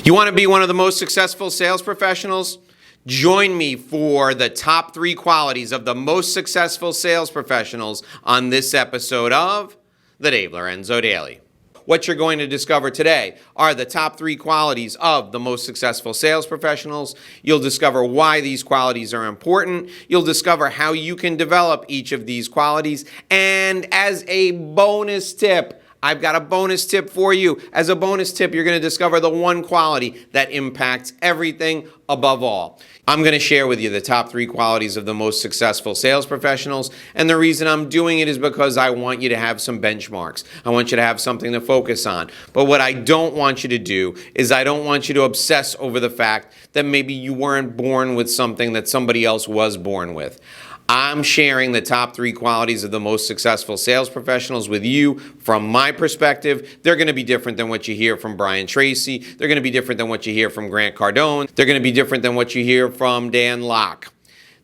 You want to be one of the most successful sales professionals? Join me for the top 3 qualities of the most successful sales professionals on this episode of the Dave Lorenzo Daily. What you're going to discover today are the top 3 qualities of the most successful sales professionals. You'll discover why these qualities are important. You'll discover how you can develop each of these qualities. And as a bonus tip, I've got a bonus tip for you. As a bonus tip, you're going to discover the one quality that impacts everything above all. I'm going to share with you the top 3 qualities of the most successful sales professionals. And the reason I'm doing it is because I want you to have some benchmarks. I want you to have something to focus on. But what I don't want you to do is I don't want you to obsess over the fact that maybe you weren't born with something that somebody else was born with. I'm sharing the top 3 qualities of the most successful sales professionals with you from my perspective. They're going to be different than what you hear from Brian Tracy. They're going to be different than what you hear from Grant Cardone. They're going to be different than what you hear from Dan Lok.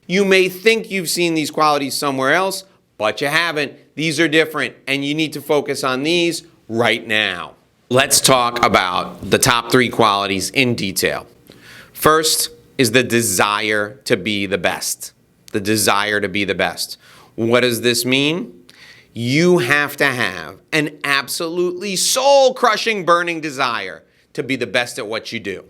You may think you've seen these qualities somewhere else, but you haven't. These are different, and you need to focus on these right now. Let's talk about the top 3 qualities in detail. First is the desire to be the best. The desire to be the best. What does this mean? You have to have an absolutely soul-crushing, burning desire to be the best at what you do.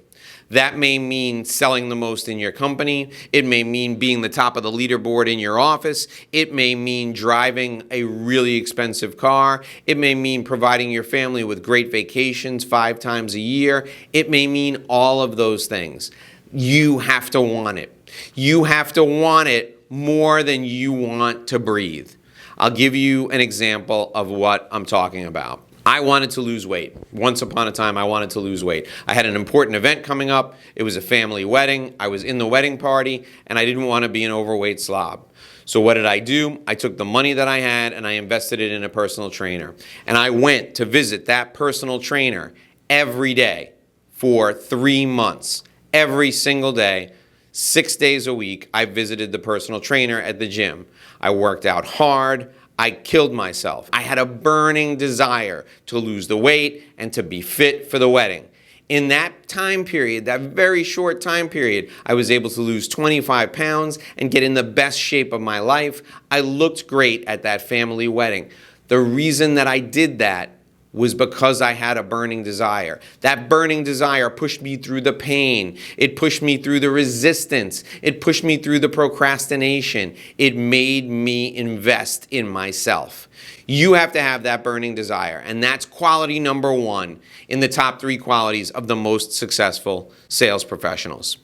That may mean selling the most in your company. It may mean being the top of the leaderboard in your office. It may mean driving a really expensive car. It may mean providing your family with great vacations 5 times a year. It may mean all of those things. You have to want it. You have to want it more than you want to breathe. I'll give you an example of what I'm talking about. I wanted to lose weight. Once upon a time, I wanted to lose weight. I had an important event coming up. It was a family wedding. I was in the wedding party, and I didn't want to be an overweight slob. So what did I do? I took the money that I had, and I invested it in a personal trainer. And I went to visit that personal trainer every day for 3 months. Every single day, 6 days a week, I visited the personal trainer at the gym. I worked out hard. I killed myself. I had a burning desire to lose the weight and to be fit for the wedding. In that time period, that very short time period, I was able to lose 25 pounds and get in the best shape of my life. I looked great at that family wedding. The reason that I did that was because I had a burning desire. That burning desire pushed me through the pain. It pushed me through the resistance. It pushed me through the procrastination. It made me invest in myself. You have to have that burning desire, and that's quality number 1 in the top 3 qualities of the most successful sales professionals.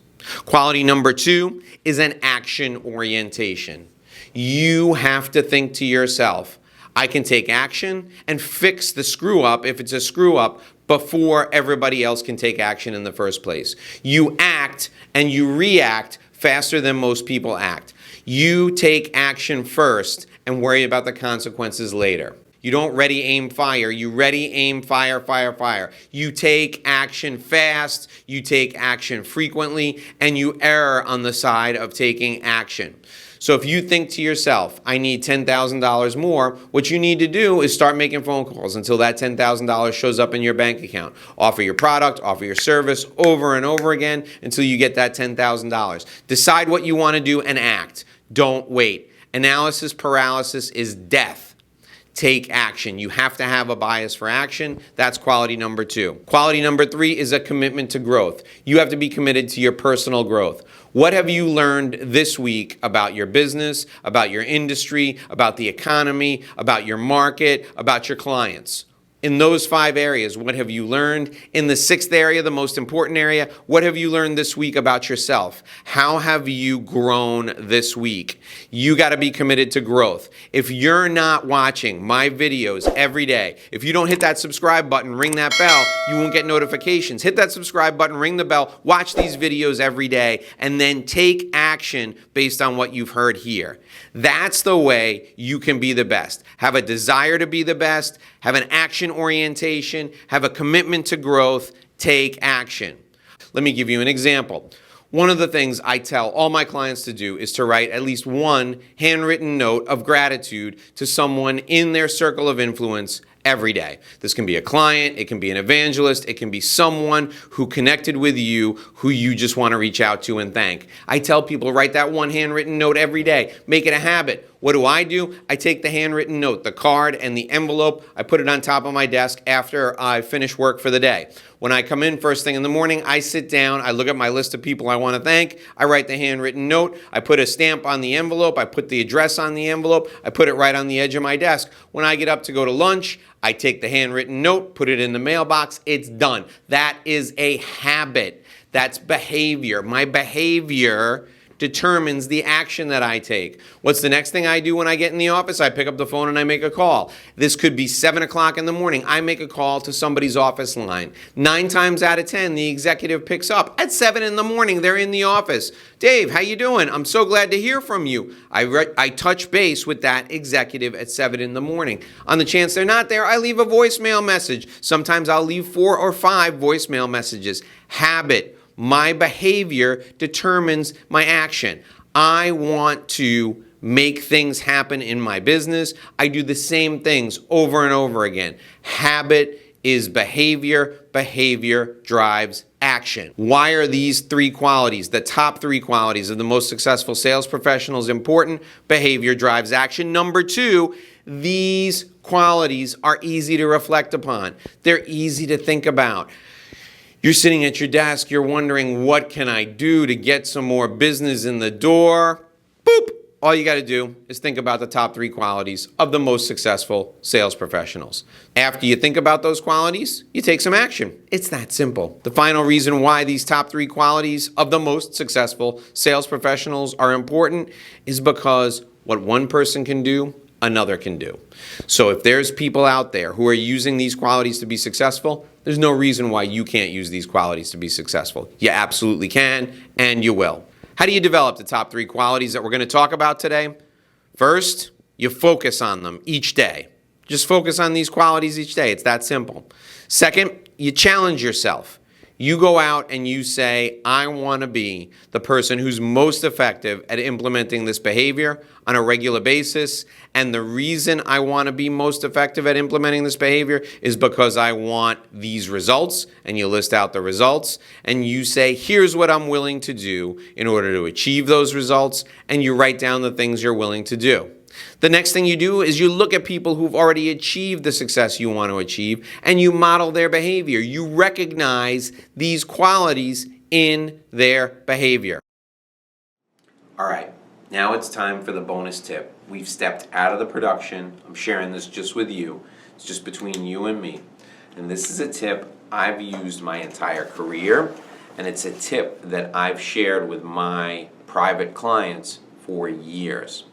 Quality number 2 is an action orientation. You have to think to yourself, I can take action and fix the screw up if it's a screw up before everybody else can take action in the first place. You act and you react faster than most people act. You take action first and worry about the consequences later. You don't ready, aim, fire. You ready, aim, fire, fire, fire. You take action fast, you take action frequently, and you err on the side of taking action. So if you think to yourself, I need $10,000 more, what you need to do is start making phone calls until that $10,000 shows up in your bank account. Offer your product, offer your service over and over again until you get that $10,000. Decide what you want to do and act. Don't wait. Analysis paralysis is death. Take action. You have to have a bias for action. That's quality number 2. Quality number 3 is a commitment to growth. You have to be committed to your personal growth. What have you learned this week about your business, about your industry, about the economy, about your market, about your clients? In those 5 areas, what have you learned? In the 6th area, the most important area, what have you learned this week about yourself? How have you grown this week? You got to be committed to growth. If you're not watching my videos every day, if you don't hit that subscribe button, ring that bell, you won't get notifications. Hit that subscribe button, ring the bell, watch these videos every day, and then take action based on what you've heard here. That's the way you can be the best. Have a desire to be the best, have an action orientation, have a commitment to growth, take action. Let me give you an example. One of the things I tell all my clients to do is to write at least one handwritten note of gratitude to someone in their circle of influence every day. This can be a client, it can be an evangelist, it can be someone who connected with you who you just want to reach out to and thank. I tell people, write that one handwritten note every day. Make it a habit. What do? I take the handwritten note, the card, and the envelope. I put it on top of my desk after I finish work for the day. When I come in first thing in the morning, I sit down, I look at my list of people I want to thank, I write the handwritten note, I put a stamp on the envelope, I put the address on the envelope, I put it right on the edge of my desk. When I get up to go to lunch, I take the handwritten note, put it in the mailbox, it's done. That is a habit. That's behavior. My behavior determines the action that I take. What's the next thing I do when I get in the office? I pick up the phone and I make a call. This could be 7 o'clock in the morning. I make a call to somebody's office line. 9 times out of 10, the executive picks up. At 7 in the morning, they're in the office. Dave, how you doing? I'm so glad to hear from you. I touch base with that executive at 7 in the morning. On the chance they're not there, I leave a voicemail message. Sometimes I'll leave 4 or 5 voicemail messages. Habit. My behavior determines my action. I want to make things happen in my business. I do the same things over and over again. Habit is behavior. Behavior drives action. Why are these 3 qualities, the top 3 qualities of the most successful sales professionals, important? Behavior drives action. Number 2, these qualities are easy to reflect upon. They're easy to think about. You're sitting at your desk, you're wondering, what can I do to get some more business in the door? Boop! All you got to do is think about the top 3 qualities of the most successful sales professionals. After you think about those qualities, you take some action. It's that simple. The final reason why these top 3 qualities of the most successful sales professionals are important is because what one person can do, another can do. So if there's people out there who are using these qualities to be successful, there's no reason why you can't use these qualities to be successful. You absolutely can, and you will. How do you develop the top 3 qualities that we're going to talk about today? First, you focus on them each day. Just focus on these qualities each day. It's that simple. Second, you challenge yourself. You go out and you say, I want to be the person who's most effective at implementing this behavior on a regular basis. And the reason I want to be most effective at implementing this behavior is because I want these results. And you list out the results. And you say, here's what I'm willing to do in order to achieve those results. And you write down the things you're willing to do. The next thing you do is you look at people who've already achieved the success you want to achieve, and you model their behavior. You recognize these qualities in their behavior. All right, now it's time for the bonus tip. We've stepped out of the production. I'm sharing this just with you. It's just between you and me. And this is a tip I've used my entire career, and it's a tip that I've shared with my private clients for years.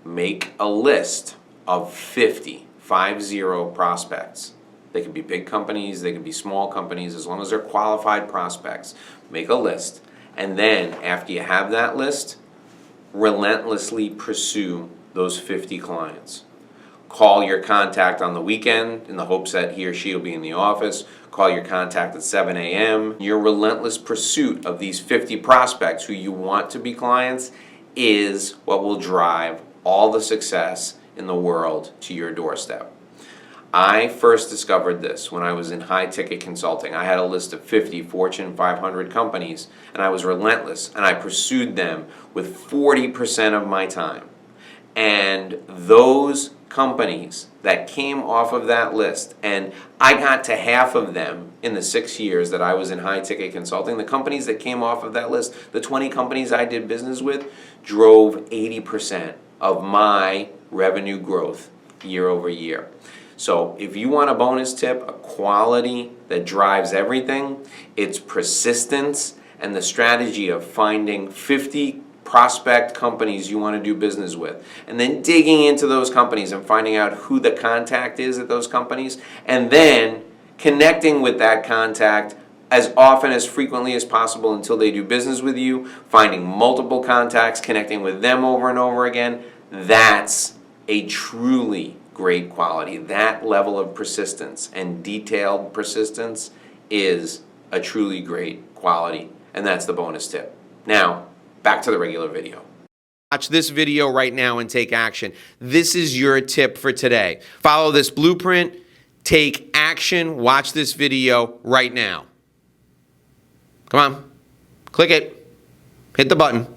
Make a list of 50 prospects. They could be big companies, they could be small companies, as long as they're qualified prospects. Make a list. And then, after you have that list, relentlessly pursue those 50 clients. Call your contact on the weekend in the hopes that he or she will be in the office. Call your contact at 7 a.m. Your relentless pursuit of these 50 prospects who you want to be clients is what will drive all the success in the world to your doorstep. I first discovered this when I was in high-ticket consulting. I had a list of 50 Fortune 500 companies, and I was relentless, and I pursued them with 40% of my time. And those companies that came off of that list, and I got to half of them in the 6 years that I was in high-ticket consulting, the companies that came off of that list, the 20 companies I did business with, drove 80% of my revenue growth year over year. So if you want a bonus tip, a quality that drives everything, it's persistence and the strategy of finding 50 prospect companies you want to do business with, and then digging into those companies and finding out who the contact is at those companies, and then connecting with that contact as often, as frequently as possible until they do business with you, finding multiple contacts, connecting with them over and over again. That's a truly great quality. That level of persistence and detailed persistence is a truly great quality, and that's the bonus tip. Now, back to the regular video. Watch this video right now and take action. This is your tip for today. Follow this blueprint. take action. Watch this video right now. Come on. Click it. Hit the button.